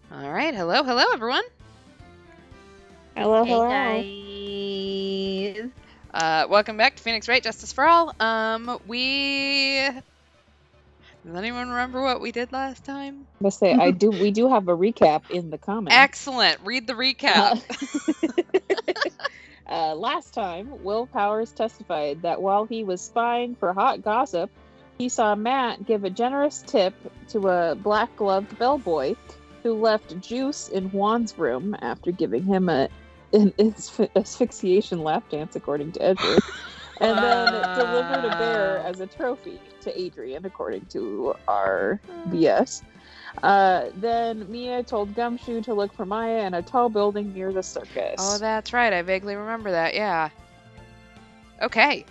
All right, hello, everyone. Hello, Hey hello. guys. Welcome back to Phoenix Wright Justice for All. Does anyone remember what we did last time? I must say, we do have a recap in the comments. Excellent. Read the recap. Last time, Will Powers testified that while he was spying for hot gossip, he saw Matt give a generous tip to a black-gloved bellboy who left juice in Juan's room after giving him an asphyxiation lap dance, according to Edward, and then delivered a bear as a trophy to Adrian, according to our BS. Then Mia told Gumshoe to look for Maya in a tall building near the circus. Oh, that's right. I vaguely remember that. Yeah. Okay.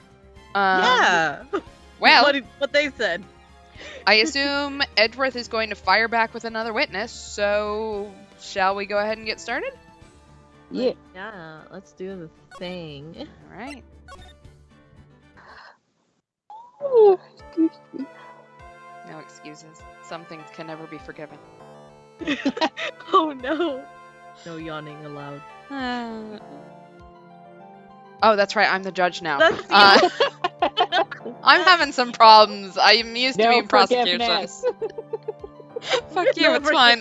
Yeah. Well, what they said. I assume Edgeworth is going to fire back with another witness, so shall we go ahead and get started? Yeah. Yeah, let's do the thing. All right. No excuses. Some things can never be forgiven. Oh no. No yawning allowed. Oh, that's right. I'm the judge now. That's I'm having some problems. I'm used to being prosecution. Forgiveness. Fuck you, No it's fine.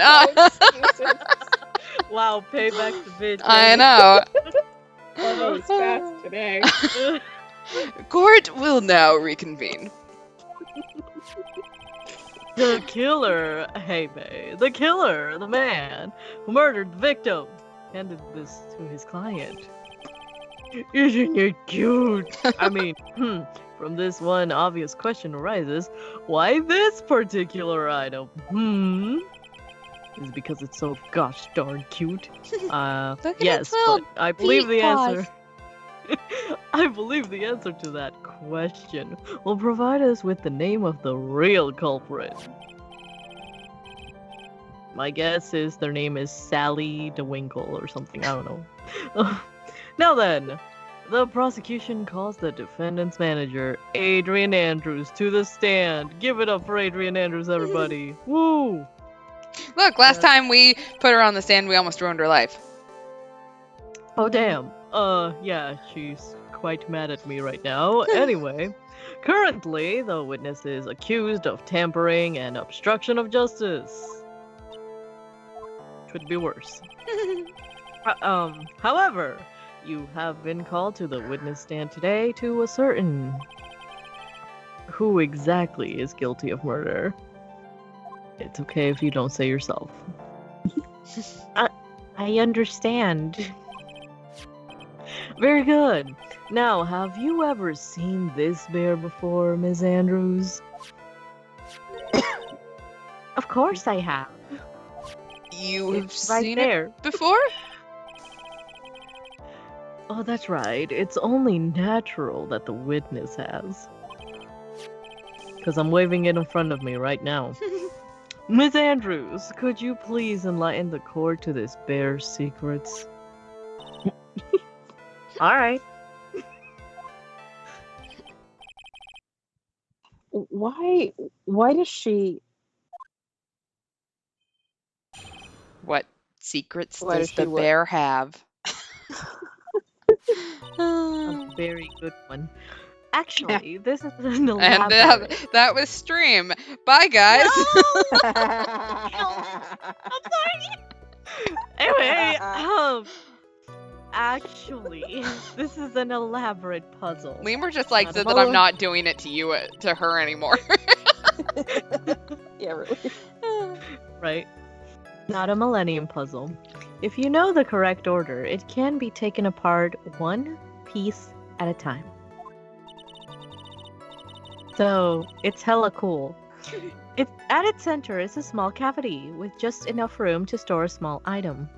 Wow, payback the bitch. I know. Oh, it's fast today. Court will now reconvene. The killer, hey May, the killer, the man who murdered the victim, handed this to his client. Isn't it cute? I mean, from this one obvious question arises, why this particular item? Is it because it's so gosh darn cute? Yes, but I believe the answer. I believe the answer to that question will provide us with the name of the real culprit. My guess is their name is Sally DeWinkle or something, I don't know. Now then, the prosecution calls the defendant's manager, Adrian Andrews, to the stand. Give it up for Adrian Andrews, everybody. Woo! Look, last time we put her on the stand, we almost ruined her life. Oh, damn. Yeah, she's quite mad at me right now. Anyway, currently, the witness is accused of tampering and obstruction of justice. Could be worse. However, you have been called to the witness stand today to ascertain who exactly is guilty of murder. It's okay if you don't say yourself. I understand. Very good. Now, have you ever seen this bear before, Ms. Andrews? Of course I have. You have It's right seen there. it before? Oh, that's right. It's only natural that the witness has. Because I'm waving it in front of me right now. Ms. Andrews, could you please enlighten the court to this bear's secrets? Alright. Why does she... What secrets Why does does the she what? bear have? A very good one. Actually, this is an And elaborate... that was stream. Bye, guys. I'm sorry. Anyway, actually, this is an elaborate puzzle. Lemur just like Not said a that I'm mullet. not doing it to you, to her anymore. Yeah, really. Right? Not a millennium puzzle. If you know the correct order, it can be taken apart one piece at a time. So, it's hella cool. At its center is a small cavity with just enough room to store a small item.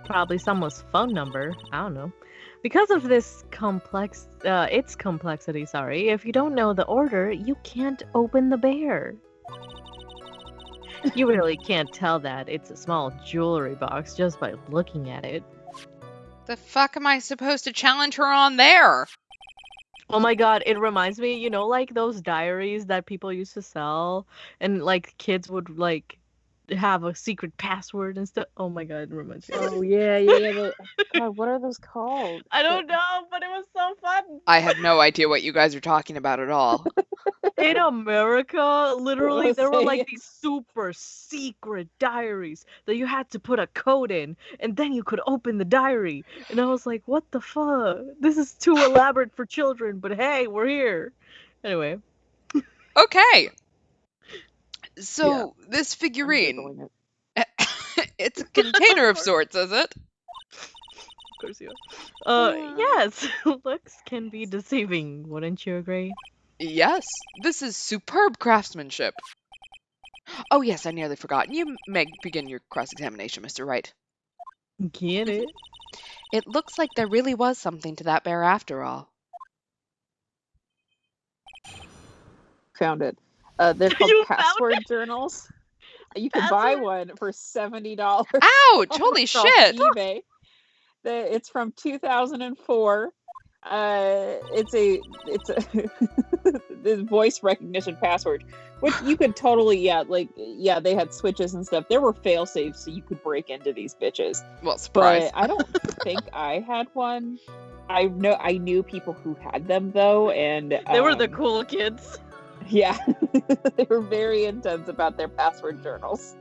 Probably someone's phone number, I don't know. Because of this its complexity, if you don't know the order, you can't open the bear. You really can't tell that it's a small jewelry box just by looking at it. The fuck am I supposed to challenge her on there? Oh my god, it reminds me, you know, like those diaries that people used to sell and like kids would like have a secret password and stuff. Oh my god, it reminds me. Oh yeah. God, what are those called? I don't know, but it was so fun. I have no idea what you guys are talking about at all. In America, literally, there were Say like it. these super secret diaries that you had to put a code in, and then you could open the diary. And I was like, what the fuck? This is too elaborate for children, but hey, we're here. Anyway, Okay. So, Yeah. this I'm figurine, Googling it. it's a container of sorts, is it? of course you are. Yes, looks can be deceiving, wouldn't you agree? Yes. This is superb craftsmanship. Oh, yes, I nearly forgot. You may begin your cross-examination, Mr. Wright. Get it? It looks like there really was something to that bear after all. Found it. They're called You found password journals. You can buy Password? one for $70. Ouch! Holy off shit! eBay. It's from 2004. It's a this voice recognition password, which you could totally they had switches and stuff. There were fail safes so you could break into these bitches. Well, surprise. But I don't think I had one. I knew people who had them though, and They were the cool kids. yeah, they were very intense about their password journals.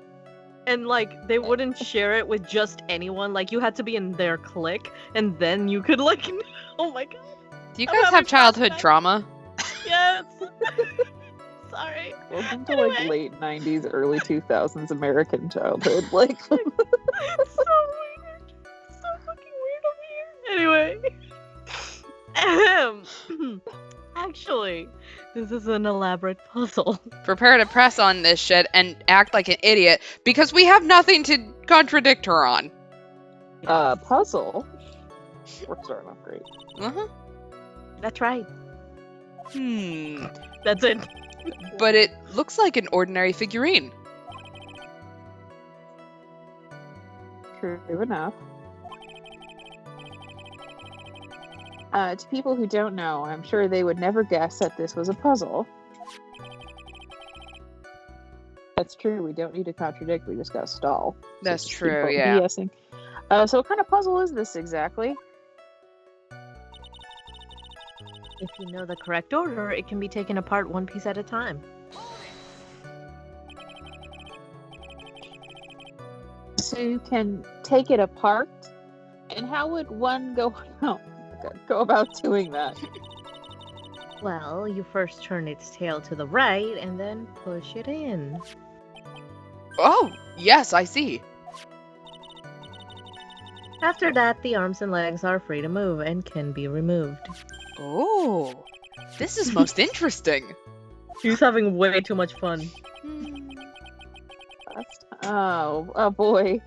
And like they wouldn't share it with just anyone. Like you had to be in their clique, and then you could like. Oh my god. Do you I'm guys having have childhood flashbacks. trauma? Yes. Sorry. Welcome to Anyway. like late 90s, early 2000s American childhood. Like, It's so weird. It's so fucking weird over here. Anyway. Actually, this is an elaborate puzzle. Prepare to press on this shit and act like an idiot because we have nothing to contradict her on. puzzle. We're starting off great. Uh-huh. That's right. That's it. But it looks like an ordinary figurine. True enough. To people who don't know, I'm sure they would never guess that this was a puzzle. That's true. We don't need to contradict. We just got to stall. That's So just true, keep yeah. BSing. So what kind of puzzle is this exactly? If you know the correct order, it can be taken apart one piece at a time. So you can take it apart? And how would one go about doing that? Well, you first turn its tail to the right and then push it in. Oh, yes, I see. After that, the arms and legs are free to move and can be removed. Oh, this is most interesting. He's having way too much fun. Oh boy.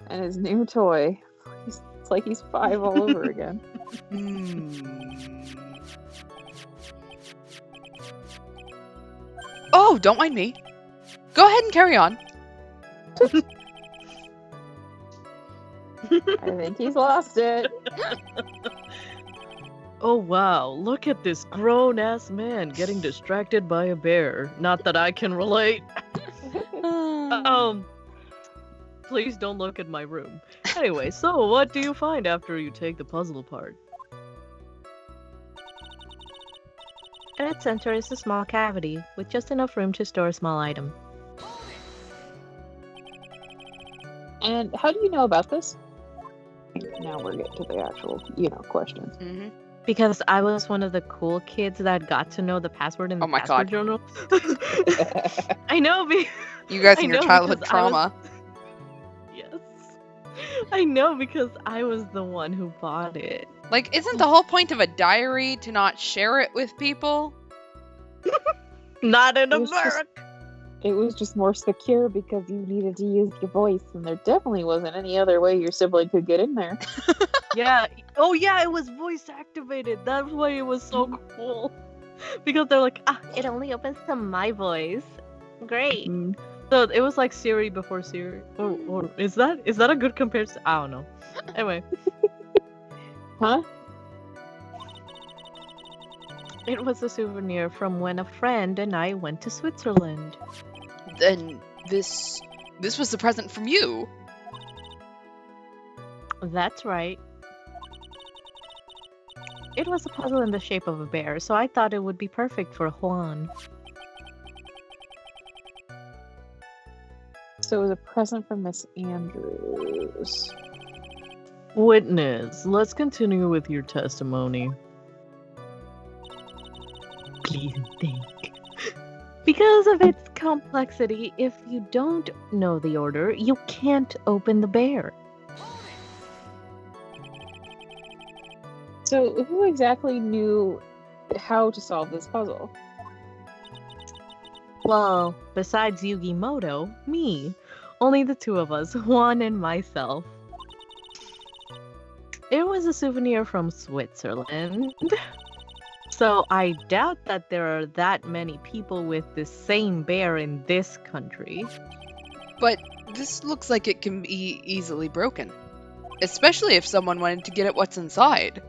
And his new toy. It's like he's 5 all over again. Oh, don't mind me. Go ahead and carry on. I think he's lost it. Oh wow, look at this grown-ass man getting distracted by a bear. Not that I can relate. Please don't look at my room. Anyway, so what do you find after you take the puzzle apart? At its center is a small cavity, with just enough room to store a small item. And how do you know about this? Now we're getting to the actual, questions. Mm-hmm. Because I was one of the cool kids that got to know the password in the Oh my password God. journal. I know, You guys I and your know, childhood because I was- trauma. Yes. I know because I was the one who bought it. Like, isn't the whole point of a diary to not share it with people? Not in It was just- America. It was just more secure because you needed to use your voice, and there definitely wasn't any other way your sibling could get in there. Yeah. Oh yeah, it was voice activated. That's why it was so cool. Because they're like, it only opens to my voice. Great. Mm. So it was like Siri before Siri. Or is that a good comparison? I don't know. Anyway, Huh? it was a souvenir from when a friend and I went to Switzerland. Then this This was a present from you. That's right. It was a puzzle in the shape of a bear, so I thought it would be perfect for Juan. So it was a present from Miss Andrews. Witness, let's continue with your testimony. Please think. Because of its complexity, if you don't know the order, you can't open the bear. So who exactly knew how to solve this puzzle? Well, besides Yugimoto, me, only the two of us, Juan and myself. It was a souvenir from Switzerland. So I doubt that there are that many people with the same bear in this country. But this looks like it can be easily broken. Especially if someone wanted to get at what's inside.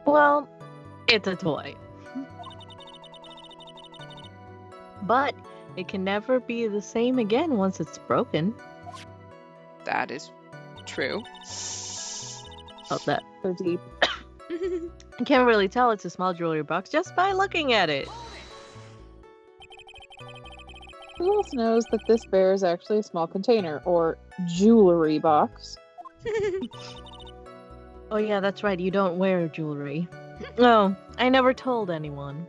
Well, it's a toy. But it can never be the same again once it's broken. That is true. Oh, that. So deep. I can't really tell it's a small jewelry box just by looking at it. Who else knows that this bear is actually a small container or jewelry box? Oh yeah, that's right, you don't wear jewelry. No, I never told anyone.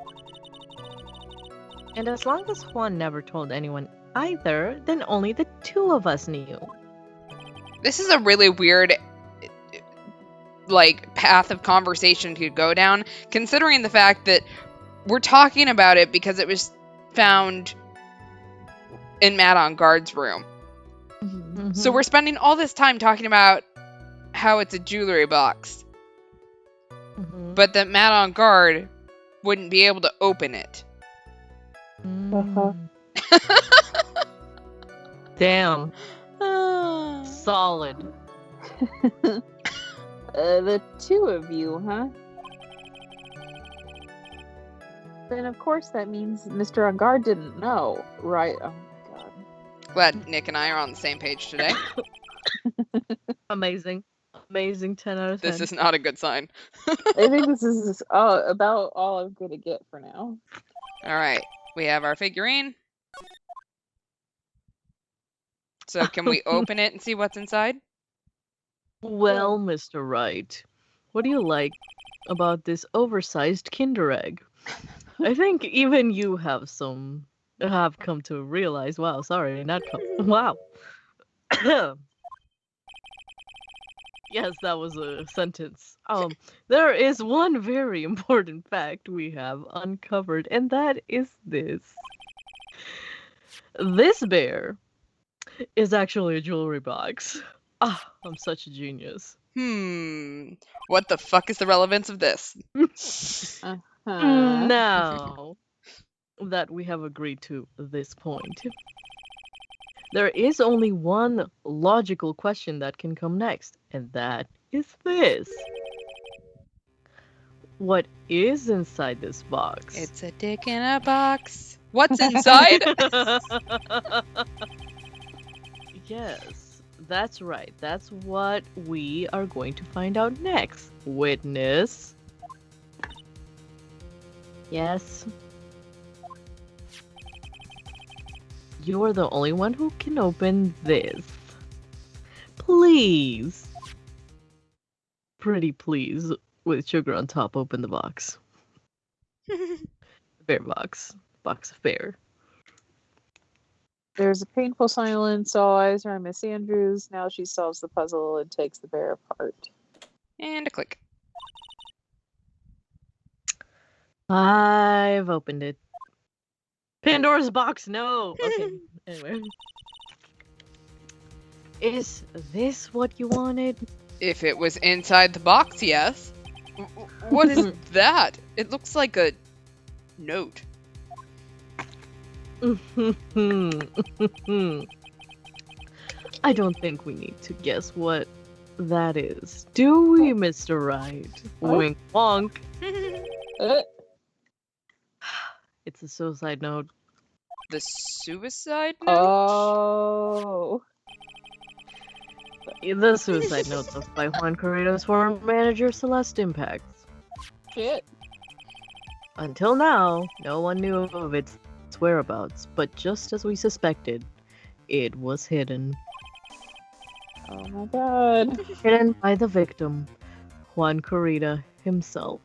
And as long as Juan never told anyone either, then only the two of us knew. This is a really weird path of conversation to go down, considering the fact that we're talking about it because it was found in Matt on Guard's room. Mm-hmm. So we're spending all this time talking about how it's a jewelry box, but that Matt on Guard wouldn't be able to open it. Uh-huh. Damn. Solid. The two of you, huh? Then of course that means Mr. Angard didn't know, right? Oh my god. Glad Nick and I are on the same page today. Amazing. Amazing 10 out of 10. This is not a good sign. I think this is about all I'm gonna get for now. Alright, we have our figurine. So can we open it and see what's inside? Well, Mr. Wright, what do you like about this oversized Kinder Egg? I think even you have come to realize, wow, sorry, not come, wow. Yes, that was a sentence. There is one very important fact we have uncovered, and that is this. This bear is actually a jewelry box. Ah, I'm such a genius. What the fuck is the relevance of this? Now that we have agreed to this point, there is only one logical question that can come next, and that is this. What is inside this box? It's a dick in a box. What's inside? Yes, that's right. That's what we are going to find out next. Witness. Yes. You're the only one who can open this. Please. Pretty please, with sugar on top, open the box. Bear box. Box of bear. There's a painful silence. All eyes are on Miss Andrews. Now she solves the puzzle and takes the bear apart. And a click. I've opened it. Pandora's box, no! Okay, anyway. Is this what you wanted? If it was inside the box, yes. What is that? It looks like a note. I don't think we need to guess what that is. Do we, Mr. Wright? Wink wonk. Uh, It's a suicide note. The suicide note? Oh. The suicide notes left by Juan Corrida's former manager, Celeste Impacts. Shit. Until now, no one knew of its whereabouts, but just as we suspected, it was hidden. Oh my god. Hidden by the victim, Juan Corrida himself.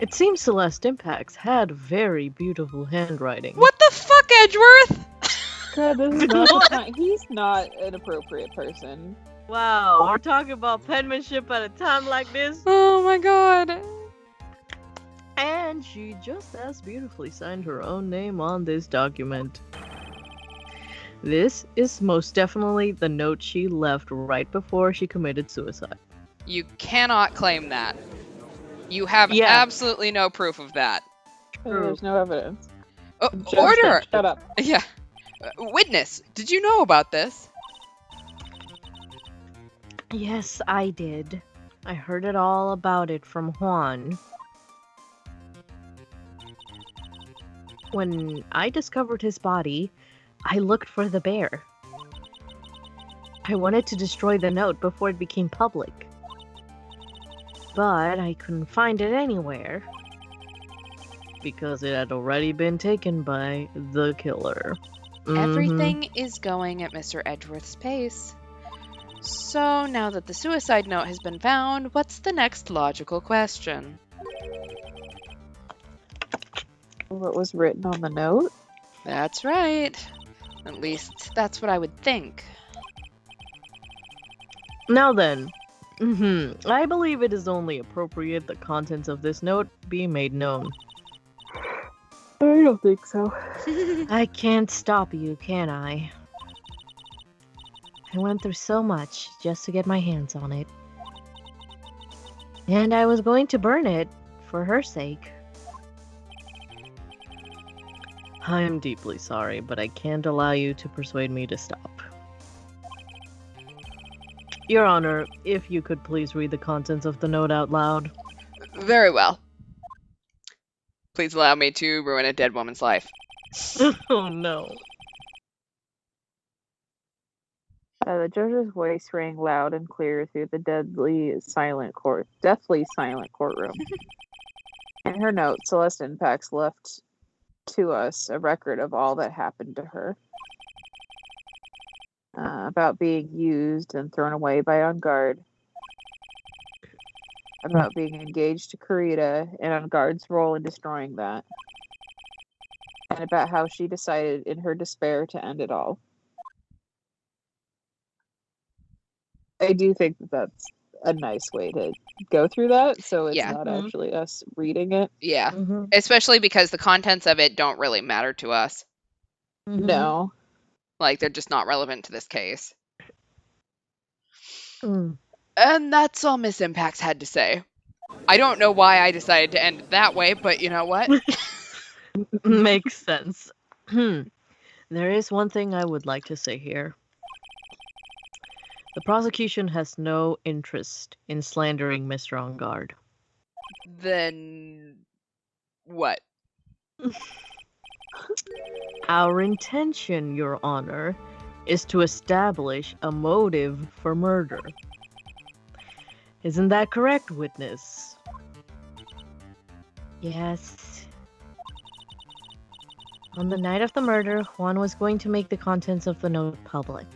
It seems Celeste Impacts had very beautiful handwriting. What the fuck, Edgeworth? God, this is not the time. He's not an appropriate person. Wow, we're talking about penmanship at a time like this. Oh my god. And she just as beautifully signed her own name on this document. This is most definitely the note she left right before she committed suicide. You cannot claim that. You have Yeah. absolutely no proof of that. There's no evidence. Oh, Just order! Shut up. Yeah. Witness, did you know about this? Yes, I did. I heard it all about it from Juan. When I discovered his body, I looked for the bear. I wanted to destroy the note before it became public. But I couldn't find it anywhere. Because it had already been taken by the killer. Everything is going at Mr. Edgeworth's pace. So now that the suicide note has been found, what's the next logical question? What was written on the note? That's right. At least that's what I would think. Now then, I believe it is only appropriate the contents of this note be made known. I don't think so. I can't stop you, can I? I went through so much just to get my hands on it. And I was going to burn it for her sake. I'm deeply sorry, but I can't allow you to persuade me to stop. Your Honor, if you could please read the contents of the note out loud. Very well. Please allow me to ruin a dead woman's life. Oh no. The judge's voice rang loud and clear through the deathly silent courtroom. In her note, Celeste Impacts left to us a record of all that happened to her. About being used and thrown away by On Guard. About being engaged to Kurita and On Guard's role in destroying that. And about how she decided in her despair to end it all. I do think that that's a nice way to go through that, so it's Yeah. not actually us reading it. Yeah. Especially because the contents of it don't really matter to us. No. Like, they're just not relevant to this case. Mm. And that's all Miss Impacts had to say. I don't know why I decided to end it that way, but you know what? Makes sense. There is one thing I would like to say here. The prosecution has no interest in slandering Mr. On Guard. Then what? Our intention, Your Honor, is to establish a motive for murder. Isn't that correct, witness? Yes. On the night of the murder, Juan was going to make the contents of the note public.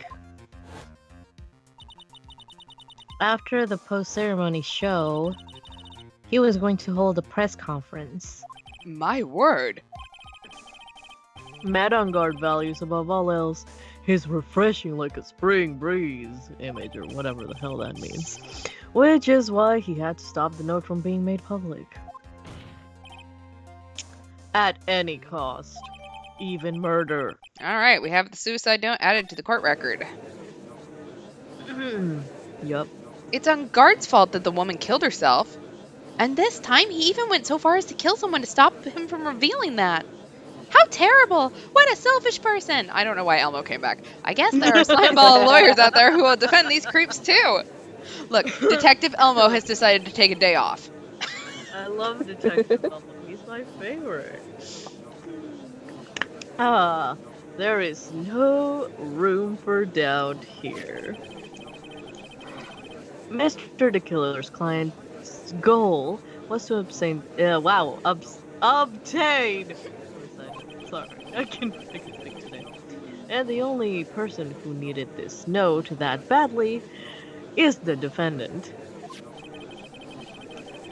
After the post-ceremony show, he was going to hold a press conference. My word. Mad On Guard values above all else his refreshing like a spring breeze image, or whatever the hell that means. Which is why he had to stop the note from being made public. At any cost. Even murder. Alright, we have the suicide note added to the court record. Yup. It's On Guard's fault that the woman killed herself. And this time, he even went so far as to kill someone to stop him from revealing that. How terrible! What a selfish person! I don't know why Elmo came back. I guess there are slimeball lawyers out there who will defend these creeps too. Look, Detective Elmo has decided to take a day off. I love Detective Elmo. my favorite. There is no room for doubt here. Mr. the Killer's client's goal was to obtain, obtain. Sorry, I can speak today. And the only person who needed this note that badly is the defendant.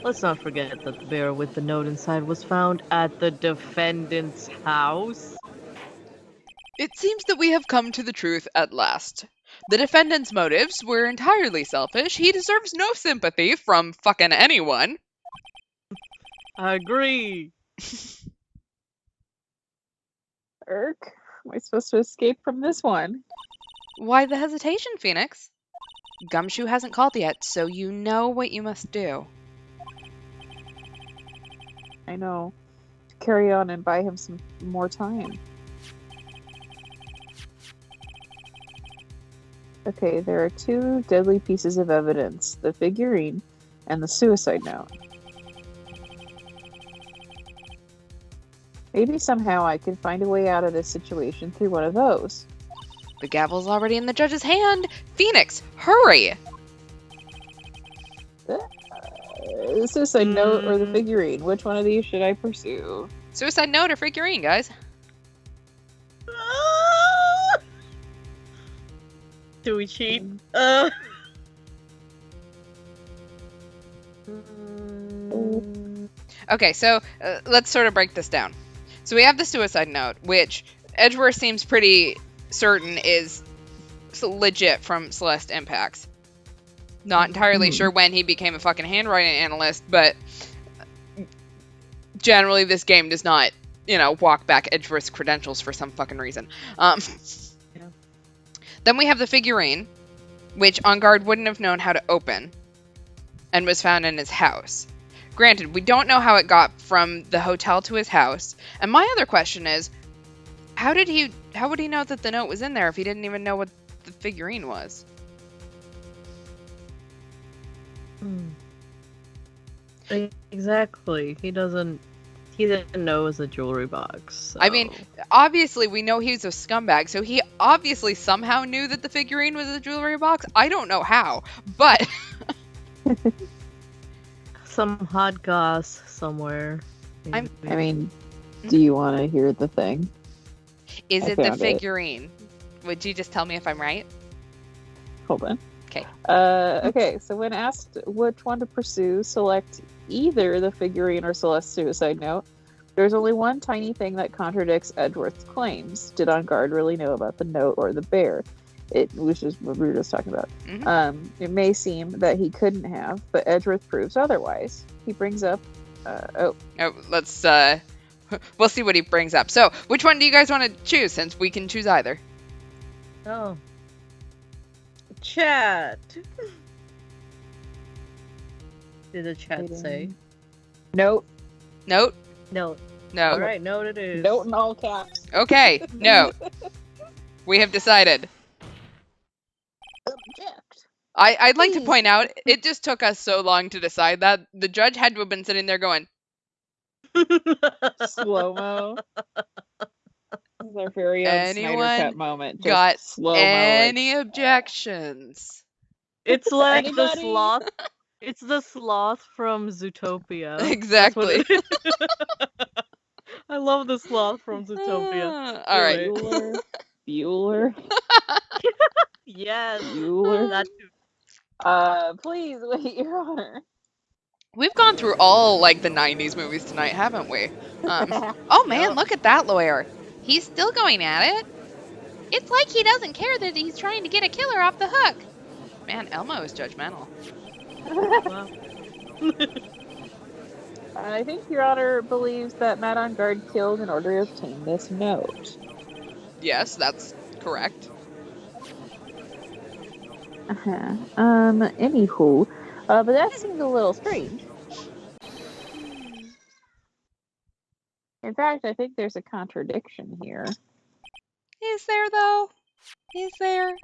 Let's not forget that the bear with the note inside was found at the defendant's house. It seems that we have come to the truth at last. The defendant's motives were entirely selfish. He deserves no sympathy from fucking anyone. I agree. Irk, am I supposed to escape from this one? Why the hesitation, Phoenix? Gumshoe hasn't called yet, so you know what you must do. I know. Carry on and buy him some more time. Okay, there are two deadly pieces of evidence, the figurine and the suicide note. Maybe somehow I can find a way out of this situation through one of those. The gavel's already in the judge's hand. Phoenix, hurry! The suicide note or the figurine? Which one of these should I pursue? Suicide note or figurine, guys? Do we cheat? Okay, so let's sort of break this down. So we have the suicide note, which Edgeworth seems pretty certain is legit from Celeste Impacts. Not entirely sure when he became a fucking handwriting analyst, but generally this game does not, walk back Edgeworth's credentials for some fucking reason. Then we have the figurine, which On Guard wouldn't have known how to open, and was found in his house. Granted, we don't know how it got from the hotel to his house. And my other question is, how would he know that the note was in there if he didn't even know what the figurine was? Exactly. He didn't know it was a jewelry box. So. I mean, obviously we know he's a scumbag, so he obviously somehow knew that the figurine was a jewelry box. I don't know how, but some hot goss somewhere. I mean, do you want to hear the thing? Is it the figurine? Would you just tell me if I'm right? Hold on. Okay. Okay, so when asked which one to pursue, select either the figurine or Celeste's suicide note. There's only one tiny thing that contradicts Edgeworth's claims. Did On Guard really know about the note or the bear? Which is what we were just talking about. Mm-hmm. It may seem that he couldn't have, but Edgeworth proves otherwise. He brings up... let's... we'll see what he brings up. So, which one do you guys want to choose, since we can choose either? Oh. Chat. Did the chat say? Note. Note? No. No. All right, note it is. Note in all caps. Okay, note. We have decided. Object. I'd like to point out, it just took us so long to decide that the judge had to have been sitting there going, Slow-mo. This is our very own Snyder Cut moment. Just got slow-mo, any objections? It's like Anybody? the sloth. It's the sloth from Zootopia. Exactly. I love the sloth from Zootopia. All right. Bueller. Yes. Bueller. That too. Please wait, Your Honor. We've gone through all, the 90s movies tonight, haven't we? Oh, man, look at that lawyer. He's still going at it. It's like he doesn't care that he's trying to get a killer off the hook. Man, Elmo is judgmental. Wow. I think Your Honor believes that Matt On Guard killed in order to obtain this note. Yes, that's correct. Anywho, but that seems a little strange. In fact, I think there's a contradiction here. Is there, though? Is there?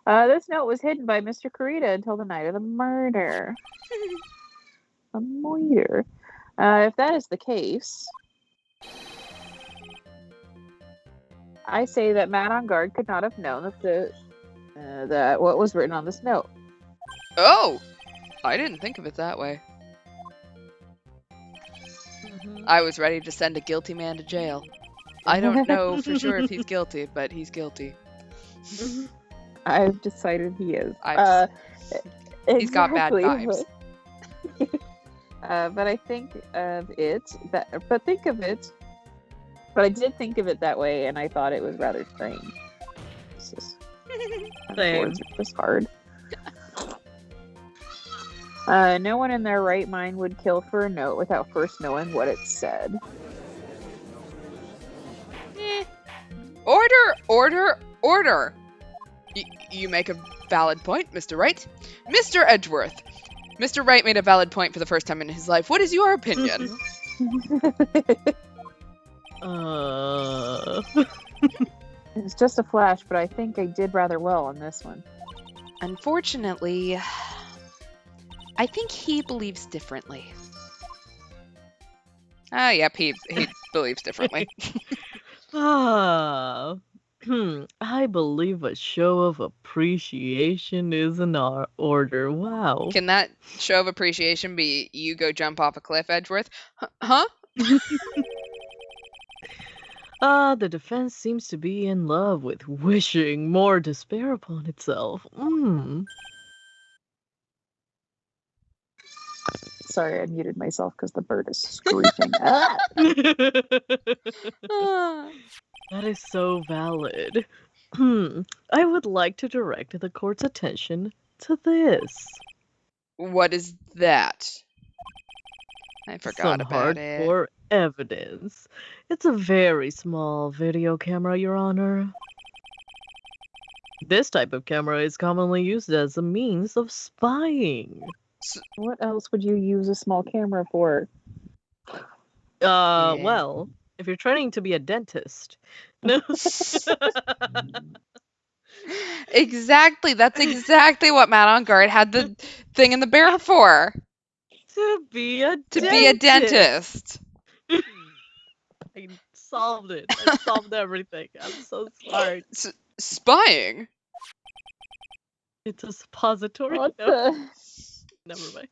This note was hidden by Mr. Kurita until the night of the murder. A murder. If that is the case, I say that man on guard could not have known that what was written on this note. Oh, I didn't think of it that way. Mhm. I was ready to send a guilty man to jail. I don't know for sure if he's guilty, but he's guilty. I've decided he is. He's got bad vibes. But I think of it but I did think of it that way, and I thought it was rather strange. It's just, Same. words are just hard. No one in their right mind would kill for a note without first knowing what it said. Order! You make a valid point, Mr. Wright. Mr. Edgeworth. Mr. Wright made a valid point for the first time in his life. What is your opinion? It's just a flash, but I think I did rather well on this one. Unfortunately, I think he believes differently. Yep, he believes differently. I believe a show of appreciation is in our order. Wow. Can that show of appreciation be you go jump off a cliff, Edgeworth? Huh? The defense seems to be in love with wishing more despair upon itself. Sorry, I muted myself because the bird is screeching. Ah! That is so valid. I would like to direct the court's attention to this. What is that? I forgot Some about it. hardcore evidence. It's a very small video camera, Your Honor. This type of camera is commonly used as a means of spying. What else would you use a small camera for? Well, if you're training to be a dentist. No. Exactly. That's exactly what Matt on Guard had the thing in the bear for. To be a dentist. I solved it. I solved everything. I'm so sorry. Spying? It's a suppository. What No. the? Never mind.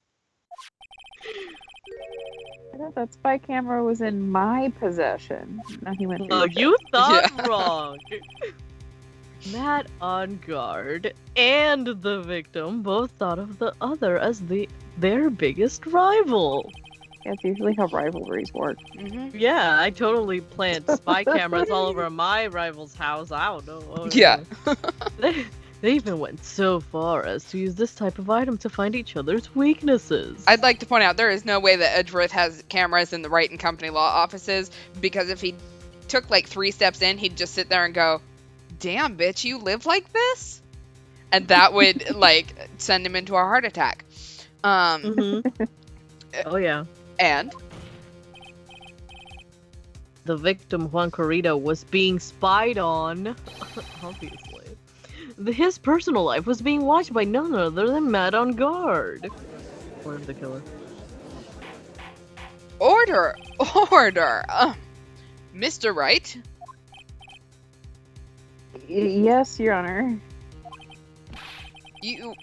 I thought that spy camera was in my possession. Now he went. Oh, you thought wrong. Matt on Guard and the victim both thought of the other as their biggest rival. That's usually how rivalries work. Mm-hmm. Yeah, I totally plant spy cameras all over my rival's house. I don't know. Yeah. They even went so far as to use this type of item to find each other's weaknesses. I'd like to point out there is no way that Edgeworth has cameras in the Wright and Company law offices, because if he took like 3 steps in, he'd just sit there and go, "Damn, bitch, you live like this?" And that would like send him into a heart attack. Oh yeah. And the victim, Juan Corrido, was being spied on. Obviously. His personal life was being watched by none other than Matt on Guard. Or the killer. Order! Mr. Wright? Yes, Your Honor. You...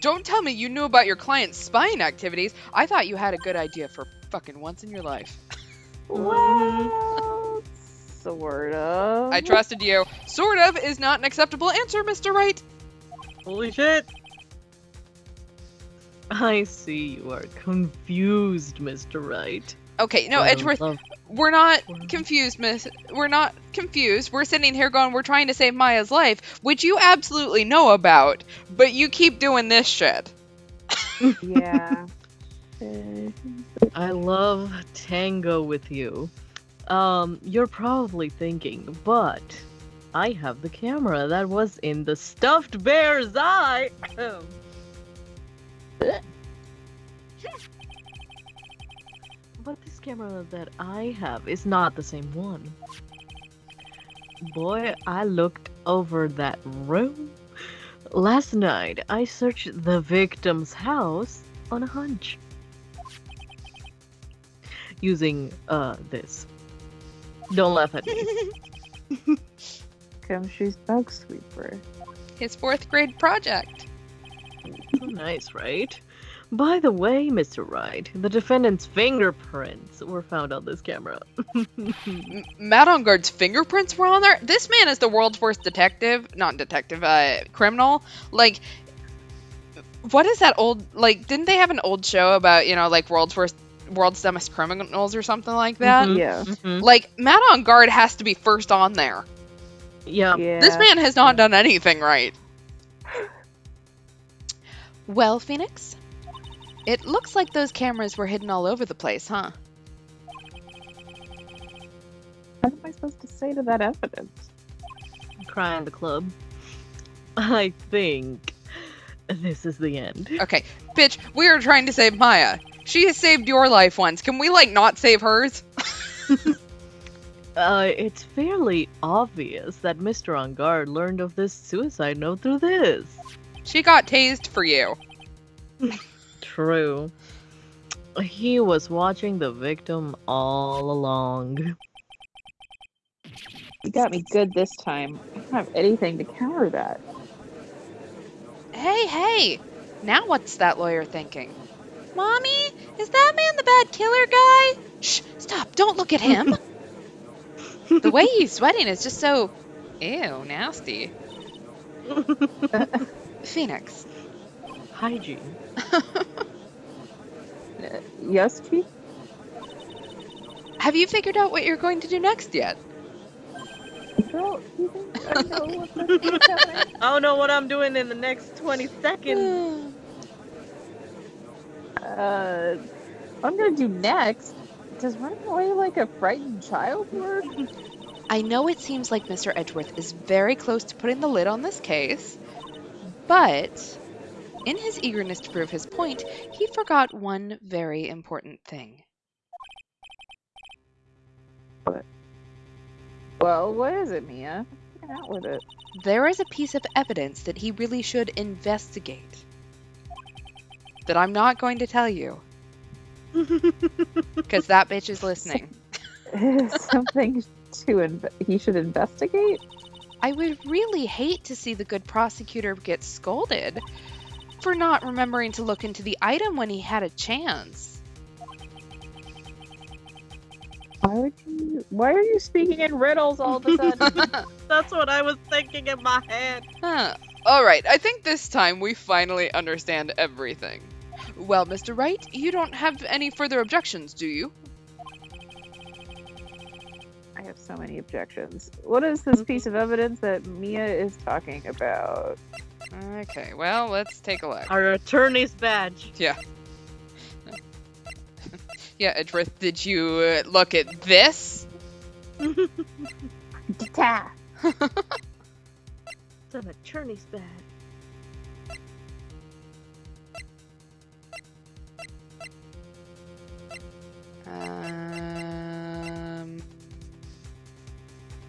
Don't tell me you knew about your client's spying activities. I thought you had a good idea for fucking once in your life. Well, sort of. I trusted you. Sort of is not an acceptable answer, Mr. Wright. Holy shit! I see you are confused, Mr. Wright. Okay, no, Edgeworth, we're not confused, miss. We're not confused. We're sitting here going, we're trying to save Maya's life, which you absolutely know about, but you keep doing this shit. Yeah. I love tango with you. You're probably thinking, but I have the camera that was in the stuffed bear's eye. But this camera that I have is not the same one. Boy, I looked over that room. Last night, I searched the victim's house on a hunch. using this. Don't laugh at me. Gumshoe's bug sweeper. His 4th grade project. Nice, right? By the way, Mr. Wright, the defendant's fingerprints were found on this camera. Matt on Guard's fingerprints were on there? This man is the world's worst criminal. Like, what is that old, like, didn't they have an old show about, like, world's dumbest criminals or something like that? Mhm. Yeah. Mhm. Like, Matt on Guard has to be first on there. Yeah. This man has not done anything right. Well, Phoenix, it looks like those cameras were hidden all over the place, huh? What am I supposed to say to that evidence? Cry in the club. I think this is the end. Okay, bitch, we are trying to save Maya. She has saved your life once. Can we, like, not save hers? It's fairly obvious that Mr. On Guard learned of this suicide note through this. She got tased for you. True. He was watching the victim all along. You got me good this time. I don't have anything to counter that. Hey, now what's that lawyer thinking? Mommy, is that man the bad killer guy? Shh, stop, don't look at him. The way he's sweating is just so, ew, nasty. Phoenix. Hygiene. Yes, Chief? Have you figured out what you're going to do next yet? Girl, you think I know what's happening? I don't know what I'm doing in the next 20 seconds. What I'm gonna do next? Does running away like a frightened child work? I know it seems like Mr. Edgeworth is very close to putting the lid on this case, but in his eagerness to prove his point, he forgot one very important thing. Well, what is it, Mia? Get out with it. There is a piece of evidence that he really should investigate. That I'm not going to tell you. Because that bitch is listening. Something he should investigate? I would really hate to see the good prosecutor get scolded for not remembering to look into the item when he had a chance. Why are you speaking in riddles all of a sudden? That's what I was thinking in my head. Huh. Alright, I think this time we finally understand everything. Well, Mr. Wright, you don't have any further objections, do you? I have so many objections. What is this piece of evidence that Mia is talking about? Okay, well, let's take a look. Our attorney's badge. Yeah. Yeah, Edgeworth, did you look at this? Ta! It's an attorney's badge.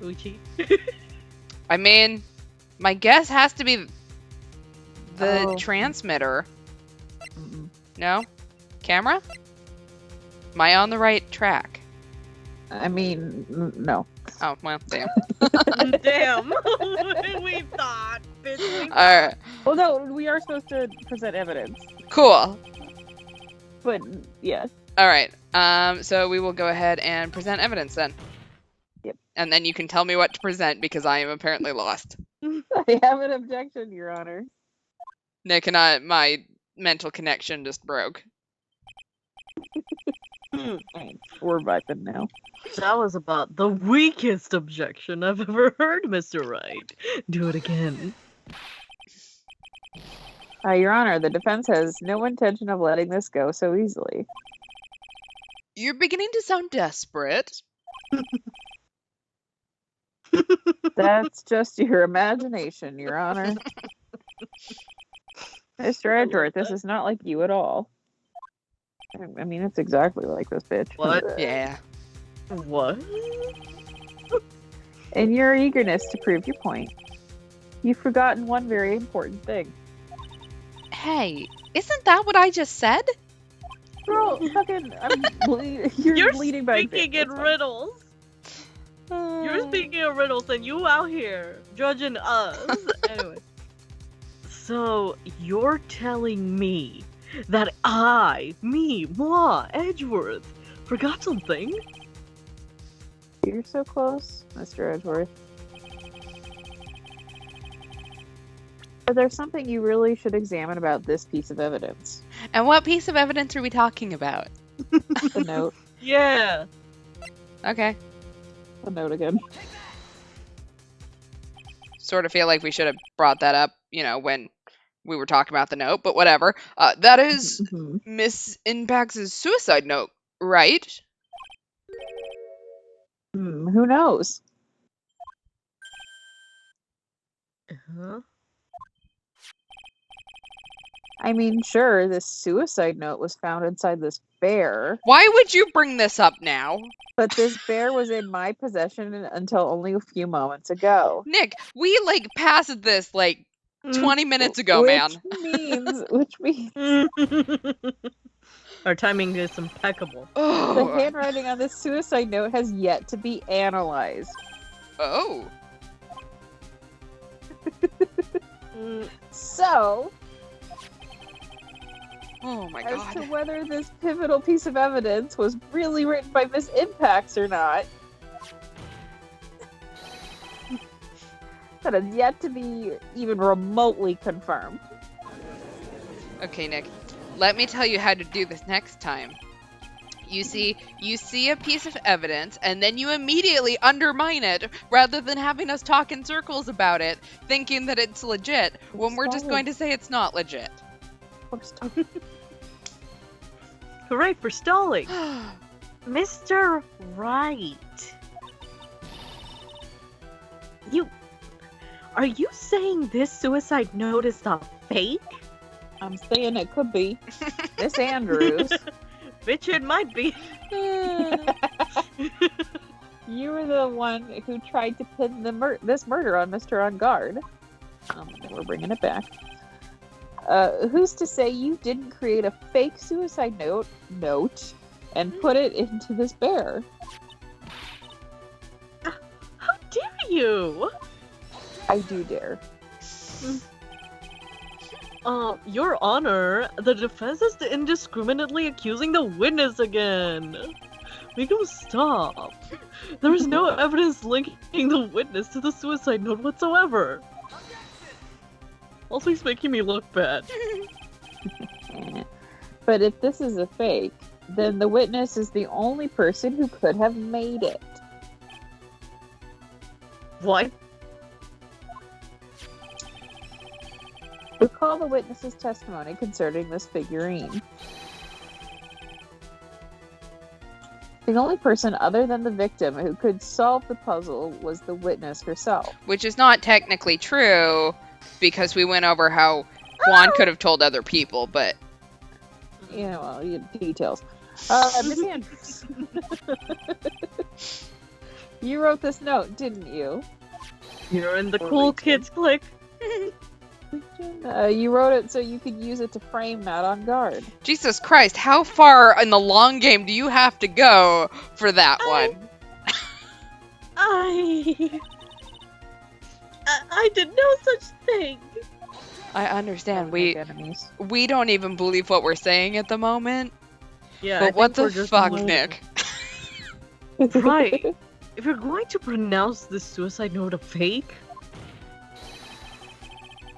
Uchi. I mean, my guess has to be the transmitter. Mm-mm. No? Camera? Am I on the right track? I mean, no. Oh, well, damn. Damn. We thought. Bitch, we thought. Alright, Well, no, we are supposed to present evidence. cool. But, yeah. Alright, so we will go ahead and present evidence then. Yep. And then you can tell me what to present because I am apparently lost. I have an objection, Your Honor. Nick and my mental connection just broke. We're vibing now. That was about the weakest objection I've ever heard, Mr. Wright. Do it again. Your Honor, the defense has no intention of letting this go so easily. You're beginning to sound desperate. That's just your imagination, Your Honor. Mr. Edgeworth, this is not like you at all. I mean, it's exactly like this bitch. What? Yeah. What? In your eagerness to prove your point, you've forgotten one very important thing. Hey, isn't that what I just said? Girl, fucking, you're bleeding by speaking in riddles. You're speaking in riddles, and you out here judging us. Anyway. So, you're telling me that moi, Edgeworth, forgot something? You're so close, Mr. Edgeworth. But there's something you really should examine about this piece of evidence. And what piece of evidence are we talking about? The note. Yeah. Okay. The note again. Sort of feel like we should have brought that up, when we were talking about the note, but whatever. That is Miss Inpax's suicide note, right? Who knows? Uh-huh. I mean, sure, this suicide note was found inside this bear. Why would you bring this up now? But this bear was in my possession until only a few moments ago. Nick, we, passed this, 20 minutes ago, man. Which means... Our timing is impeccable. The handwriting on this suicide note has yet to be analyzed. Oh. So... Oh my As god. to whether this pivotal piece of evidence was really written by Miss Impax or not, that has yet to be even remotely confirmed. Okay, Nick. Let me tell you how to do this next time. You see a piece of evidence, and then you immediately undermine it, rather than having us talk in circles about it, thinking that it's legit, when we're just going to say it's not legit. Hooray for stalling! Mr. Right. Are you saying this suicide note is a fake? I'm saying it could be. Miss Andrews. Bitch, it might be. You were the one who tried to pin this murder on Mr. On Guard. We're bringing it back. Who's to say you didn't create a fake suicide note and put it into this bear? How dare you? I do dare. Your Honor, the defense is indiscriminately accusing the witness again. Make him stop. There is no evidence linking the witness to the suicide note whatsoever. Also, he's making me look bad. But if this is a fake, then the witness is the only person who could have made it. What? Recall the witness's testimony concerning this figurine. The only person other than the victim who could solve the puzzle was the witness herself. Which is not technically true, because we went over how Juan could have told other people, but... Yeah, well, details. Miss Andrews. You wrote this note, didn't you? You're in the cool kids clique. You wrote it so you could use it to frame Matt On Guard. Jesus Christ, how far in the long game do you have to go for that one? I did no such thing. I understand. Enemies. We don't even believe what we're saying at the moment. Yeah, but what the fuck, Nick? Right. If you're going to pronounce this suicide note a fake,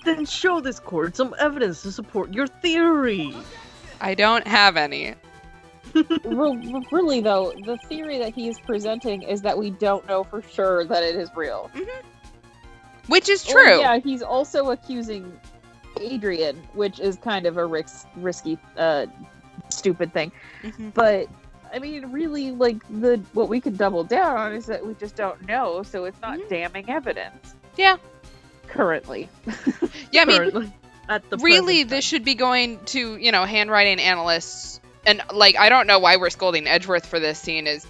then show this court some evidence to support your theory. I don't have any. Really, though, the theory that he is presenting is that we don't know for sure that it is real. Mm-hmm. Which is true. Yeah, he's also accusing Adrian, which is kind of a risky, stupid thing. Mm-hmm. But, I mean, really, what we can double down on is that we just don't know, so it's not damning evidence. Yeah. Currently. Yeah, I mean, really, this should be going to, handwriting analysts. And, I don't know why we're scolding Edgeworth for this scene, is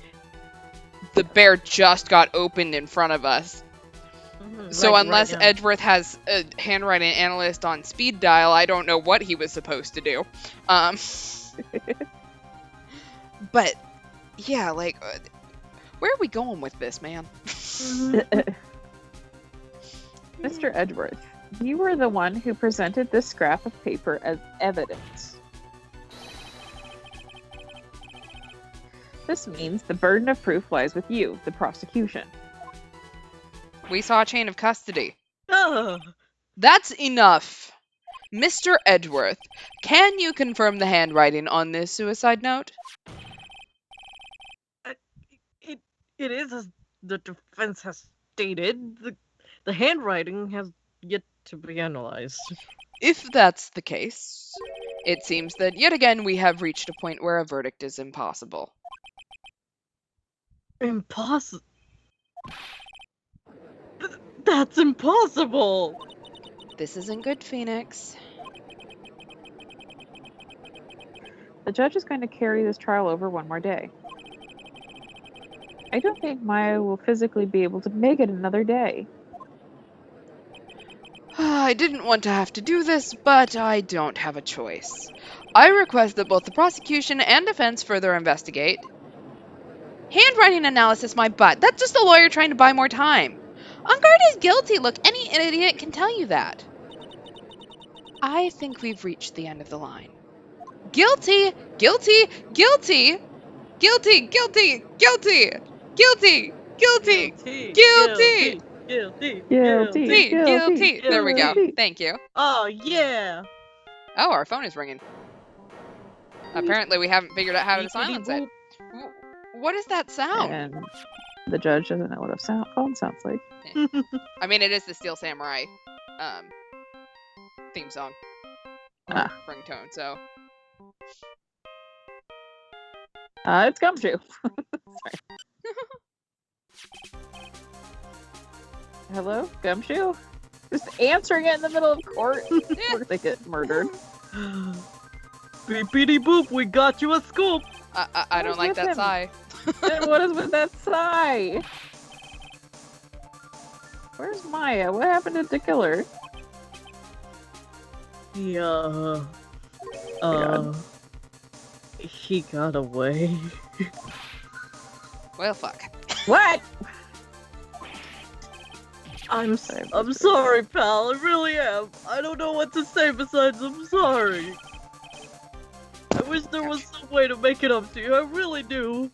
the bear just got opened in front of us. Mm-hmm. So unless Edgeworth has a handwriting analyst on speed dial, I don't know what he was supposed to do. But, yeah, like, where are we going with this, man? Mr. Edgeworth, you were the one who presented this scrap of paper as evidence. This means the burden of proof lies with you, the prosecution. We saw a chain of custody. Ah, That's enough. Mr. Edgeworth, can you confirm the handwriting on this suicide note? it is as the defense has stated. The handwriting has yet to be analyzed. If that's the case, it seems that yet again we have reached a point where a verdict is impossible. Impossible. That's impossible. This isn't good, Phoenix. The judge is going to carry this trial over one more day. I don't think Maya will physically be able to make it another day. I didn't want to have to do this, but I don't have a choice. I request that both the prosecution and defense further investigate. Handwriting analysis, my butt. That's just a lawyer trying to buy more time. Ungard is guilty. Look, any idiot can tell you that. I think we've reached the end of the line. Guilty! Guilty! Guilty! Guilty! Guilty! Guilty! Guilty! Guilty! Guilty! Guilty. Guilty! There we go. Guilty. Thank you. Oh yeah. Oh, our phone is ringing. Apparently we haven't figured out how to silence it. What is that sound? And the judge doesn't know what a phone sounds like. I mean, it is the Steel Samurai theme song. Ah. Ringtone, so. It's Gumshoe. Sorry. Hello, Gumshoe? Just answering it in the middle of court before they get murdered. Beepity boop, we got you a scoop. I don't like that sigh. And what is with that sigh? Where's Maya? What happened to kill her? Yeah. God. He got away. Well, fuck. What? I'm sorry, pal. I really am. I don't know what to say besides I'm sorry. I wish there was some way to make it up to you. I really do.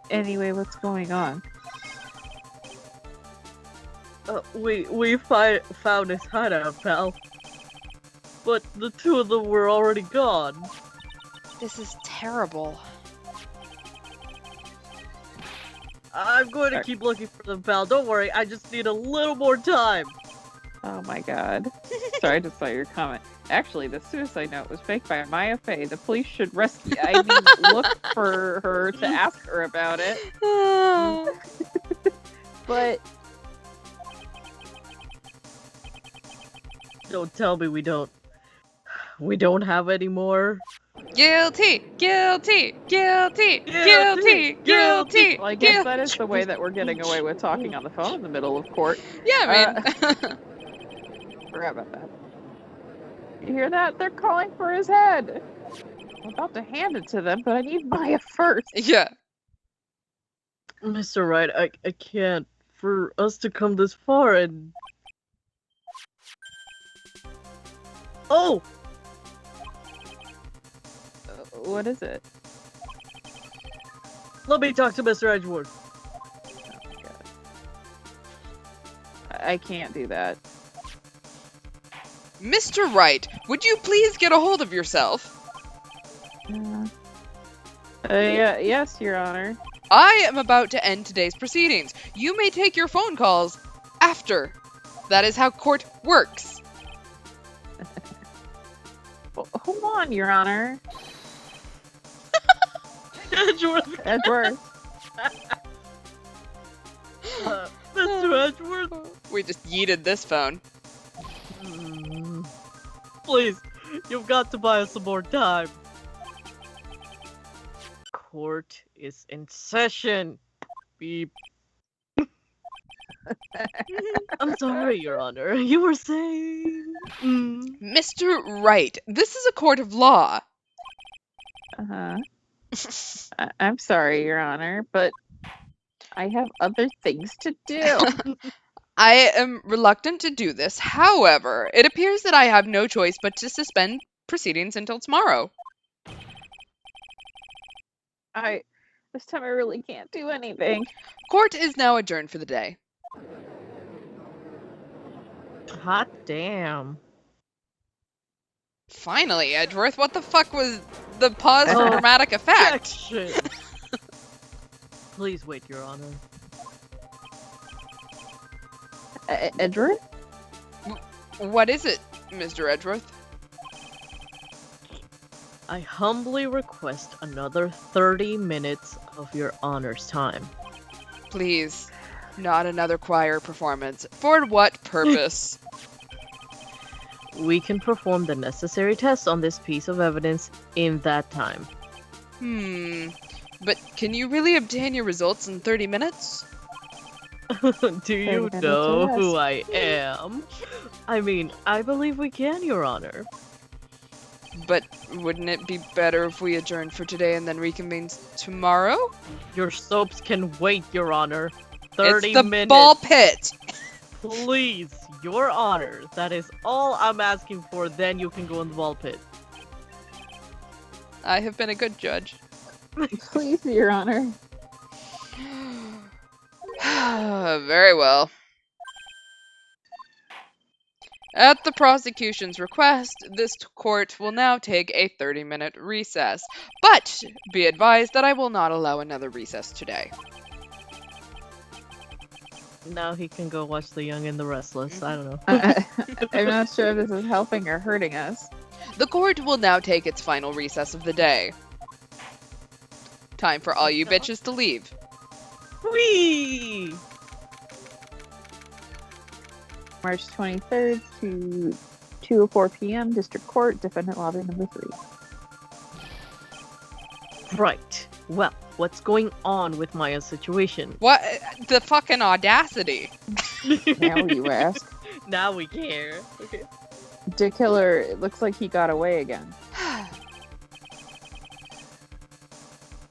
Anyway, what's going on? We found his hideout, pal. But the two of them were already gone. This is terrible. I'm going to keep looking for them, pal. Don't worry, I just need a little more time. Oh my god. Sorry, I just saw your comment. Actually, the suicide note was faked by Maya Fey. The police should rescue. I mean, look for her to ask her about it. But Don't tell me we don't have any more. Guilty! Guilty! Guilty! Guilty! Guilty! well, I guess that is the way that we're getting away with talking on the phone in the middle of court. Yeah, I mean. Forgot about that. You hear that? They're calling for his head. I'm about to hand it to them, but I need Maya first. Yeah. Mr. Wright, I can't. For us to come this far and... Oh! What is it? Let me talk to Mr. Edgeworth. Oh my god. I can't do that. Mr. Wright, would you please get a hold of yourself? Yes, Your Honor. I am about to end today's proceedings. You may take your phone calls after. That is how court works. Well, hold on, Your Honor. Edgeworth! Edgeworth. Mr. Edgeworth! We just yeeted this phone. Please, you've got to buy us some more time. Court is in session. Beep. I'm sorry, Your Honor. You were saying... Mr. Wright, this is a court of law. Uh-huh. I'm sorry, Your Honor, but I have other things to do. I am reluctant to do this. However, it appears that I have no choice but to suspend proceedings until tomorrow. This time I really can't do anything. Court is now adjourned for the day. Hot damn. Finally, Edgeworth, what the fuck was the pause for Oh, dramatic effect? Objection! Please wait, Your Honor. Edward? What is it, Mr. Edgeworth? I humbly request another 30 minutes of Your Honor's time. Please, not another choir performance. For what purpose? We can perform the necessary tests on this piece of evidence in that time. But can you really obtain your results in 30 minutes? Do you minutes know or who less. I am? I mean, I believe we can, Your Honor. But wouldn't it be better if we adjourned for today and then reconvene tomorrow? Your soaps can wait, Your Honor. 30 it's the minutes. ball pit! Please, Your Honor. That is all I'm asking for. Then you can go in the ball pit. I have been a good judge. Please, Your Honor. Very well. At the prosecution's request, this court will now take a 30-minute recess. But be advised that I will not allow another recess today. Now he can go watch The Young and the Restless. I don't know. I'm not sure if this is helping or hurting us. The court will now take its final recess of the day. Time for all you bitches to leave. Whee! March 23rd to 2:04 p.m. District Court, Defendant Lobby number 3. Right. Well, what's going on with Maya's situation? What? The fucking audacity. Now you ask. Now we care. Okay. The killer, it looks like he got away again.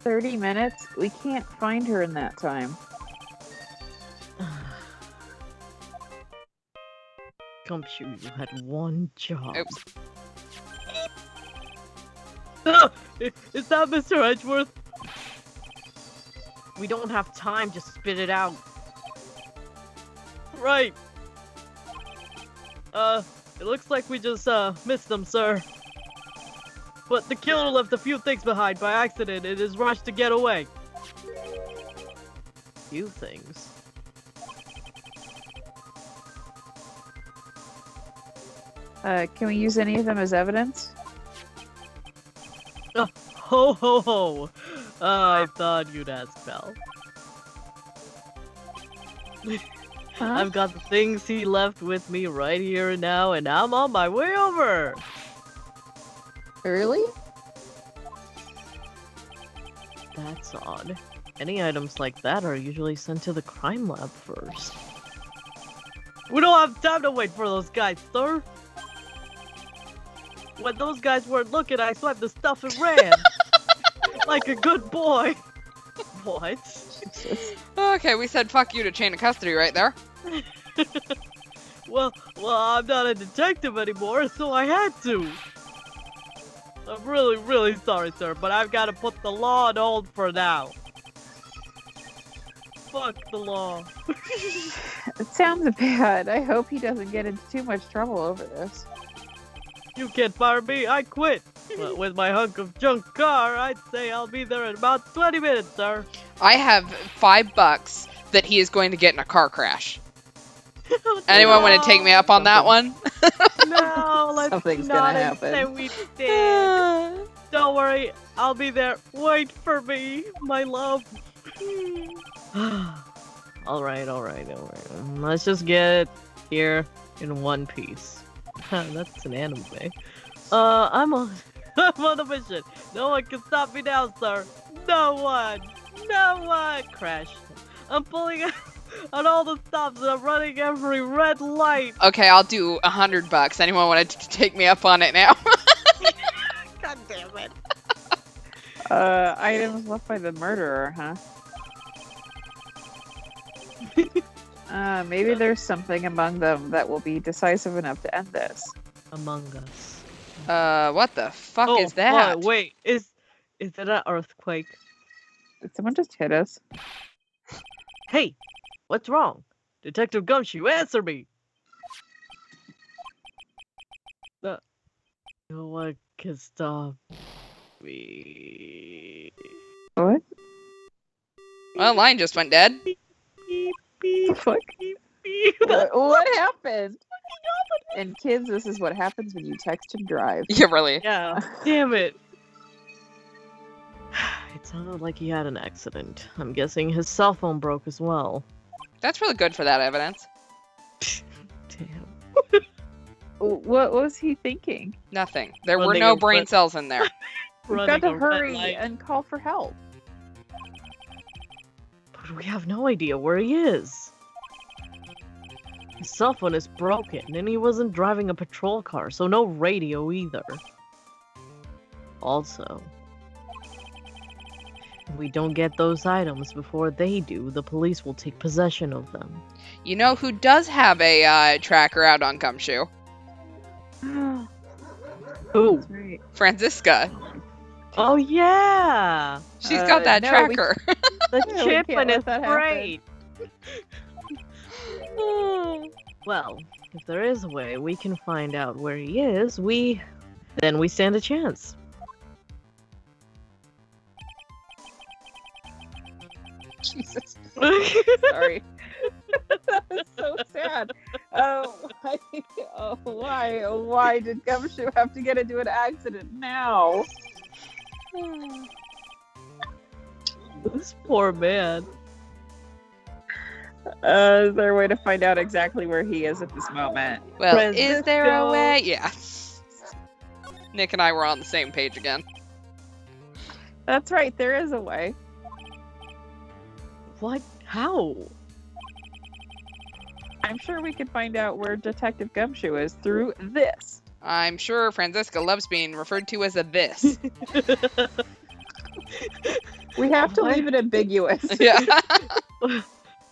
30 minutes? We can't find her in that time. Gumshoe, you had one job. Oops. Is that Mr. Edgeworth? We don't have time to spit it out. Right. It looks like we just, missed them, sir. But the killer left a few things behind by accident in his rush to get away. Few things. Can we use any of them as evidence? Ho ho ho! I thought you'd ask, pal. Huh? I've got the things he left with me right here and now, and I'm on my way over! Really? That's odd. Any items like that are usually sent to the crime lab first. We don't have time to wait for those guys, sir! When those guys weren't looking, I swiped the stuff and ran! Like a good boy! What? Okay, we said fuck you to chain of custody right there. Well, I'm not a detective anymore, so I had to! I'm really sorry, sir, but I've got to put the law on hold for now. Fuck the law. It sounds bad. I hope he doesn't get into too much trouble over this. You can't fire me, I quit! But with my hunk of junk car, I'd say I'll be there in about 20 minutes, sir. I have $5 that he is going to get in a car crash. Anyone want to take me up on that one? No, let's Something's not gonna happen. say we did. Don't worry, I'll be there. Wait for me, my love. Alright. Let's just get it here in one piece. That's an anime. I'm on a mission. No one can stop me now, sir. No one. Crash. I'm pulling out on all the stops and I'm running every red light. Okay, I'll do $100. Anyone want to take me up on it now? God damn it. Items left by the murderer, huh? Maybe there's something among them that will be decisive enough to end this. Among Us. What the fuck Oh, is that? wait, is that an earthquake? Did someone just hit us? Hey, what's wrong? Detective Gumshoe, answer me! No one can stop me. What? Well, line just went dead. Beep, beep, The fuck? beep, beep. What happened? And kids, this is what happens when you text and drive. Yeah, really. Yeah, damn it. It sounded like he had an accident. I'm guessing his cell phone broke as well. That's really good for that evidence. Damn. What was he thinking? Nothing. There were Running no a brain red- cells in there. We've Running got to a red hurry light. and call for help. But we have no idea where he is. His cell phone is broken, and he wasn't driving a patrol car, so no radio either. Also, if we don't get those items before they do, the police will take possession of them. You know who does have a tracker out on Gumshoe? Ooh. That's right. Franziska. Oh yeah! She's got that no, we- tracker. The Yeah, we chip can't and let it's that happen. great! Well, if there is a way we can find out where he is, then we stand a chance. Jesus. Sorry. That was so sad. Why did Gumshoe have to get into an accident now? This poor man. Is there a way to find out exactly where he is at this moment? Well, is there a Francisco. way? Yeah. Nick and I were on the same page again. That's right, there is a way. What? How? I'm sure we could find out where Detective Gumshoe is through this. I'm sure Franziska loves being referred to as a this. We have to What? leave it ambiguous. Yeah.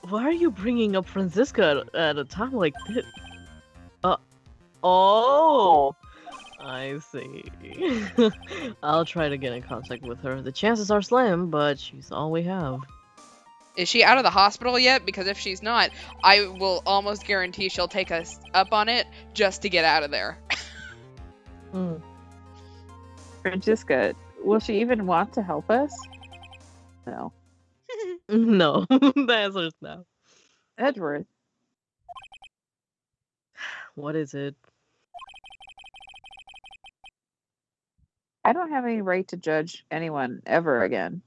Why are you bringing up Franziska at a time like this? Oh! I see. I'll try to get in contact with her. The chances are slim, but she's all we have. Is she out of the hospital yet? Because if she's not, I will almost guarantee she'll take us up on it just to get out of there. Hmm. Franziska, will she even want to help us? No. No, the answer is no. Edward, What is it? I don't have any right to judge anyone ever again.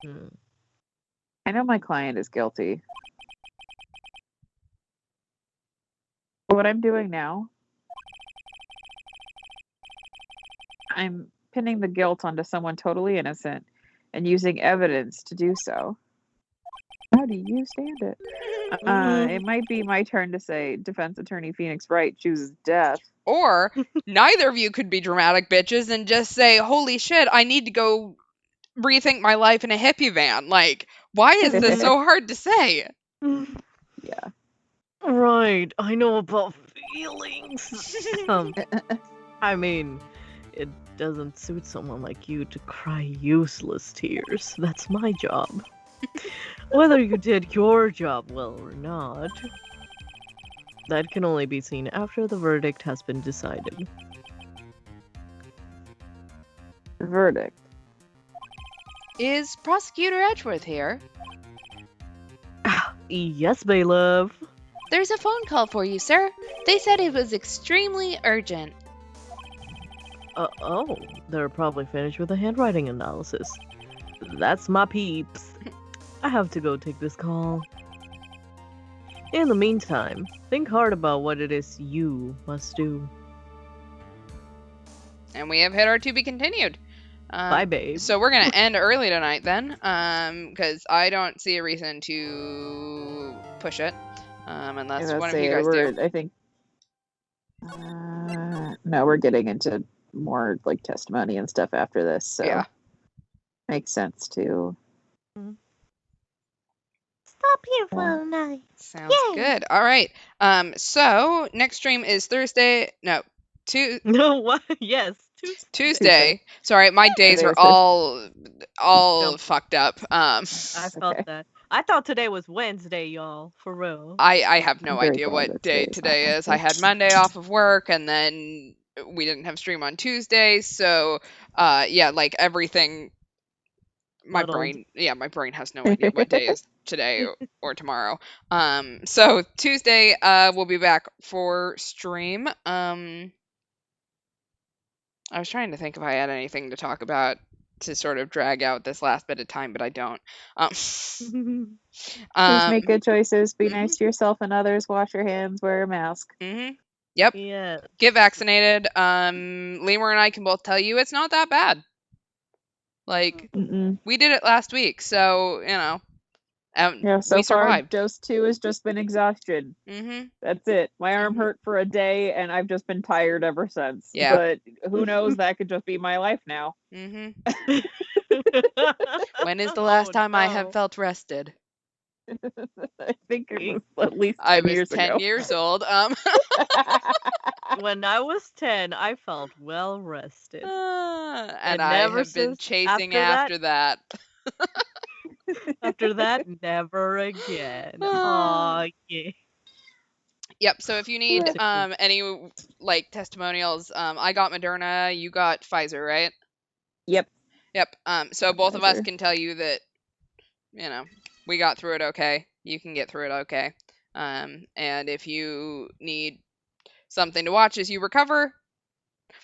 Hmm. I know my client is guilty. What I'm doing now, I'm pinning the guilt onto someone totally innocent and using evidence to do so. How do you stand it? It might be my turn to say defense attorney Phoenix Wright chooses death. Or neither of you could be dramatic bitches and just say, holy shit, I need to go rethink my life in a hippie van. Like, why is this so hard to say? Yeah. Right, I know about feelings. I mean, it doesn't suit someone like you to cry useless tears. That's my job. Whether you did your job well or not, that can only be seen after the verdict has been decided. Verdict. Is Prosecutor Edgeworth here? Yes, bailiff. There's a phone call for you, sir. They said it was extremely urgent. Oh, they're probably finished with the handwriting analysis. That's my peeps. I have to go take this call. In the meantime, think hard about what it is you must do. And we have hit our to be continued. Bye, babe. So we're going to end early tonight then, because I don't see a reason to push it, unless Yeah, one of say you guys do. I think. No, we're getting into more like testimony and stuff after this, so Yeah. makes sense too. Stop here for a night. Sounds good. All right. So next stream is Thursday. No, No, what? Yes, Tuesday. Sorry, my days Today are is Thursday. all Jump. fucked up. I felt okay. that. I thought today was Wednesday, y'all. For real. I have no I'm very idea glad what that day today's not today is. I Wednesday. had Monday off of work, and then we didn't have stream on Tuesday, so yeah, like everything. My Muddled. brain has no idea what day is today or tomorrow. So Tuesday, we'll be back for stream. I was trying to think if I had anything to talk about to sort of drag out this last bit of time, but I don't. Just make good choices. Be mhm. nice to yourself and others. Wash your hands. Wear a mask. Yep. Yeah. Get vaccinated. Lemur and I can both tell you it's not that bad. Like, Mm-mm. we did it last week, so, Yeah, so we far, survived. dose 2 has just been exhaustion. That's it. My arm hurt for a day, and I've just been tired ever since. Yeah. But who knows? That could just be my life now. When is the last time I have felt rested? I think it was at least 10 I was years 10 ago. years old. When I was 10, I felt well rested. And I never have been since chasing after that. After that, never again. Ah. Aw, yeah. Yep. So if you need That's a cool- any like testimonials, I got Moderna, you got Pfizer, right? Yep. Yep. So both of us Pfizer. can tell you that we got through it okay. You can get through it okay. And if you need something to watch as you recover,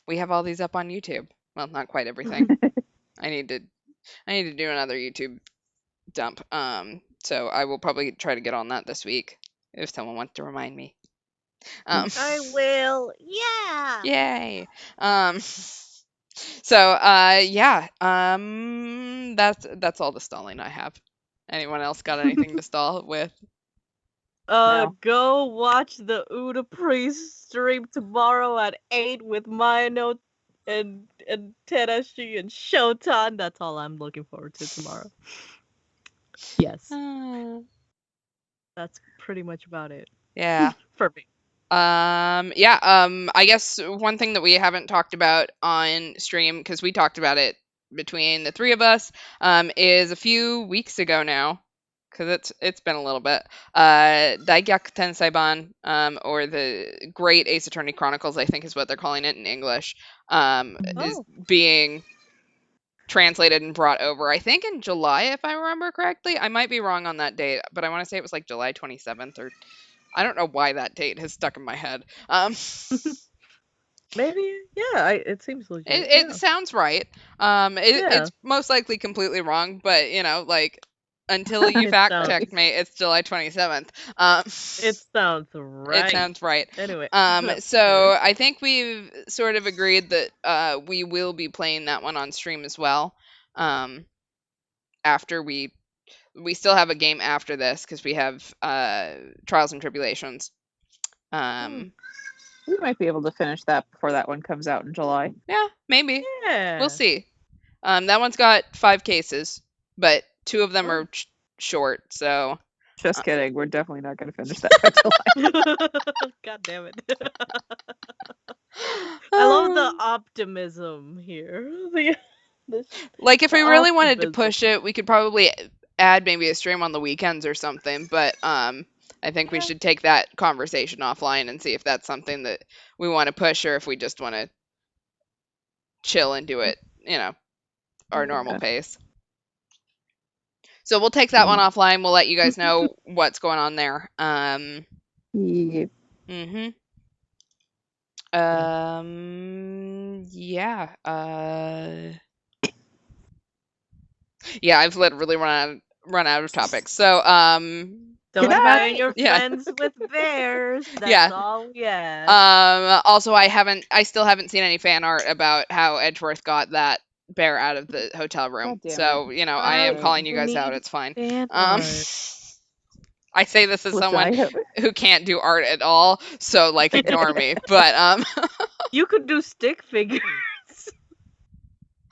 we have all these up on YouTube. Well, not quite everything. I need to do another YouTube dump. So I will probably try to get on that this week if someone wants to remind me. I will. Yeah. Yay. So yeah. That's all the stalling I have. Anyone else got anything to stall with? No. Go watch the Uda Priest stream tomorrow at 8 with Mino and Tadashi and Shotan. That's all I'm looking forward to tomorrow. Yes. That's pretty much about it. Yeah. For me. Yeah, I guess one thing that we haven't talked about on stream, because we talked about it between the three of us, is a few weeks ago now, because it's been a little bit. Daigyaku Tenseiban, or the Great Ace Attorney Chronicles, I think is what they're calling it in English, is being translated and brought over, I think in July, if I remember correctly. I might be wrong on that date, but I want to say it was like July 27th, or I don't know why that date has stuck in my head. Maybe, yeah, it seems legit. It sounds right. Yeah. It's most likely completely wrong, but like until you It fact sounds- checked me, it's July 27th. It sounds right. It sounds right. Anyway. So I think we've sort of agreed that we will be playing that one on stream as well. After we still have a game after this because we have Trials and Tribulations. We might be able to finish that before that one comes out in July. Yeah, maybe. Yeah. We'll see. That one's got 5 cases, but 2 of them are short, so. Just kidding. We're definitely not going to finish that by July. God damn it. I love the optimism here. Like, if we really wanted to optimism. push it, we could probably add maybe a stream on the weekends or something, but I think we should take that conversation offline and see if that's something that we want to push or if we just want to chill and do it, our normal pace. So we'll take that one offline. We'll let you guys know what's going on there. Yep. Yeah. Yeah, I've literally run out of topics. So, don't night. your friends with bears. That's Yeah. all we ask. Also, I still haven't seen any fan art about how Edgeworth got that bear out of the hotel room. God damn So, I am calling you guys out. It's fine. Fan I say this as Listen, someone who can't do art at all, so like ignore me. But you could do stick figures.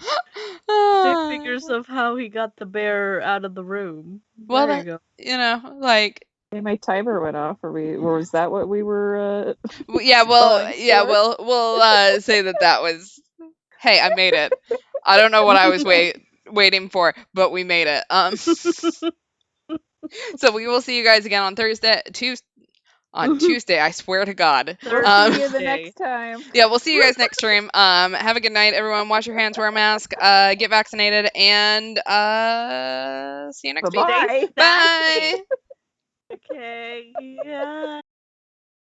Stick figures of how he got the bear out of the room. Well, There you that go. like Hey, my timer went off. Or was that what we were yeah, going for? we'll say that was. Hey, I made it. I don't know what I was waiting for, but we made it. So we will see you guys again on Tuesday. I swear to God. We'll see you the next time. Yeah, we'll see you guys next stream. Have a good night, everyone. Wash your hands, wear a mask, get vaccinated, and see you next week. Bye-bye. Bye. Okay. Yeah.